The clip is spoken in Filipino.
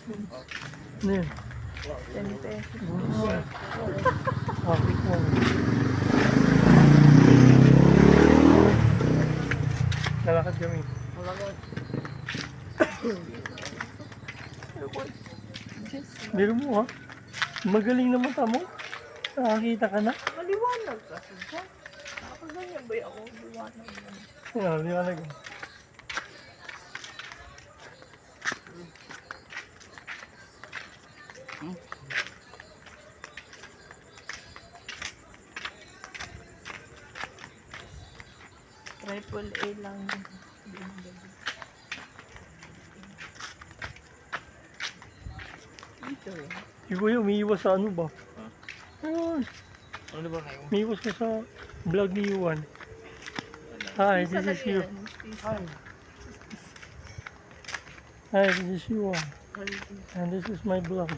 Ano yun? 10 pesos. Wow. Bakit mo? Lalakad kami. Biro mo ha? Magaling na mata mo. Nakakita ka na. Maliwanag kasi dyan. Ako ganyan ba ako? Liwanag yan. Yan, liwanag. Triple A lang. Dito eh. Si Kuya, umiiwas sa ano ba? Ayun. Ano ba kayo? Umiiwas ka sa vlog ni Yuan. Hi, this is you. Hi, this is Yuan. And this is my vlog.